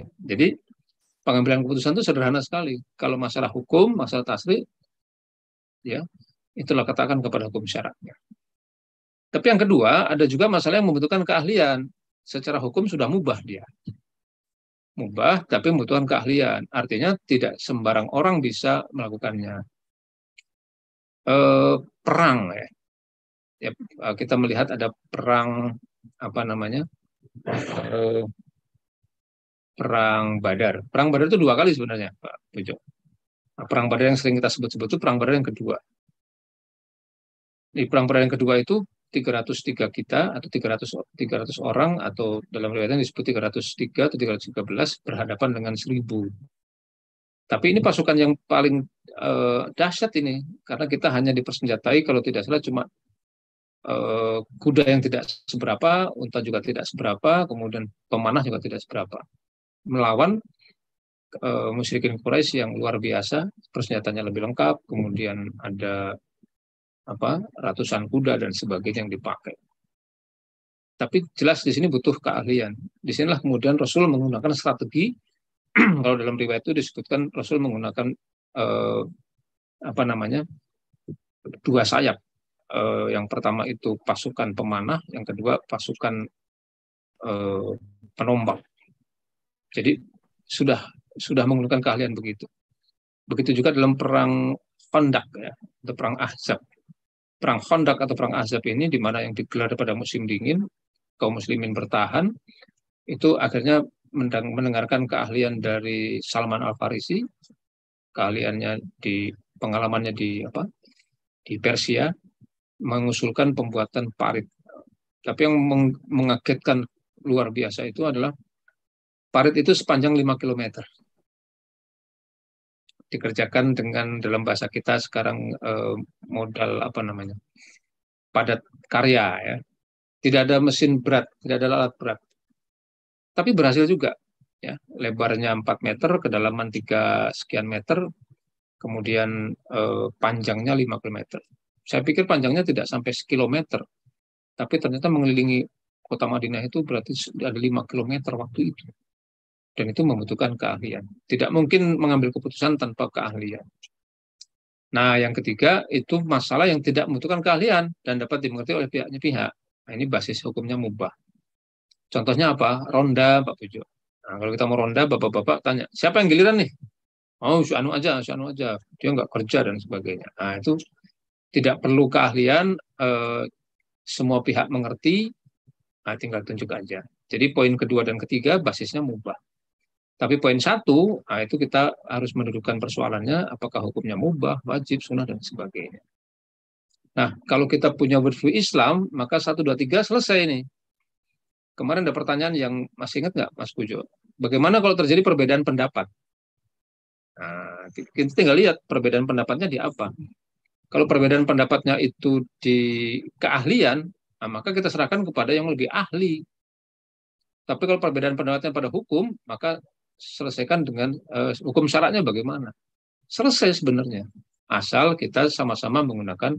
Jadi pengambilan keputusan itu sederhana sekali. Kalau masalah hukum, masalah tasrik, ya itulah katakan kepada hukum syaratnya. Tapi yang kedua, ada juga masalah yang membutuhkan keahlian. Secara hukum sudah mubah dia. Mubah, tapi membutuhkan keahlian. Artinya tidak sembarang orang bisa melakukannya. Perang, ya. Ya, kita melihat ada perang, apa namanya, eh, perang Badar. Perang Badar itu dua kali sebenarnya, Pak Pujo. Nah, perang Badar yang sering kita sebut-sebut itu perang Badar yang kedua. Di perang Badar yang kedua itu 303 kita atau 300 orang atau dalam riwayatnya disebut 303 atau 313 berhadapan dengan 1000. Tapi ini pasukan yang paling dahsyat ini karena kita hanya dipersenjatai kalau tidak salah cuma kuda yang tidak seberapa, unta juga tidak seberapa, kemudian pemanah juga tidak seberapa. Melawan musyrikin Quraisy yang luar biasa, persenjataannya lebih lengkap, kemudian ada ratusan kuda dan sebagainya yang dipakai. Tapi jelas di sini butuh keahlian. Di sinilah kemudian Rasul menggunakan strategi. Kalau dalam riwayat itu disebutkan Rasul menggunakan eh, apa namanya dua sayap. Yang pertama itu pasukan pemanah, yang kedua pasukan eh, penombak. Jadi sudah menggunakan keahlian begitu. Begitu juga dalam perang Khandaq ya, atau perang Ahzab. Perang Khandaq atau perang Ahzab ini di mana yang digelar pada musim dingin, kaum muslimin bertahan, itu akhirnya mendengarkan keahlian dari Salman Al-Farisi, keahliannya di pengalamannya di Persia, mengusulkan pembuatan parit. Tapi yang mengagetkan luar biasa itu adalah parit itu sepanjang 5 kilometer. Dikerjakan dengan dalam bahasa kita sekarang modal apa namanya? Padat karya ya. Tidak ada mesin berat, tidak ada alat berat. Tapi berhasil juga ya. Lebarnya 4 meter, kedalaman 3 sekian meter, kemudian panjangnya 5 kilometer. Saya pikir panjangnya tidak sampai sekilometer, tapi ternyata mengelilingi kota Madinah itu berarti ada 5 kilometer waktu itu. Dan itu membutuhkan keahlian. Tidak mungkin mengambil keputusan tanpa keahlian. Nah, yang ketiga itu masalah yang tidak membutuhkan keahlian dan dapat dimengerti oleh pihak. Nah, ini basis hukumnya mubah. Contohnya apa? Ronda, Pak Pujo. Nah, kalau kita mau ronda, bapak-bapak tanya, siapa yang giliran nih? Oh, si Anu aja, si Anu aja. Dia nggak kerja dan sebagainya. Nah, itu tidak perlu keahlian, semua pihak mengerti, nah, tinggal tunjuk aja. Jadi poin kedua dan ketiga basisnya mubah. Tapi poin satu, nah itu kita harus mendudukkan persoalannya, apakah hukumnya mubah, wajib, sunnah, dan sebagainya. Nah, kalau kita punya worldview Islam, maka 1, 2, 3 selesai nih. Kemarin ada pertanyaan yang masih ingat nggak, Mas Pujo? Bagaimana kalau terjadi perbedaan pendapat? Nah, kita tinggal lihat perbedaan pendapatnya di apa. Kalau perbedaan pendapatnya itu di keahlian, nah maka kita serahkan kepada yang lebih ahli. Tapi kalau perbedaan pendapatnya pada hukum, maka selesaikan dengan hukum syaratnya bagaimana. Selesai sebenarnya. Asal kita sama-sama menggunakan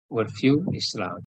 worldview Islam.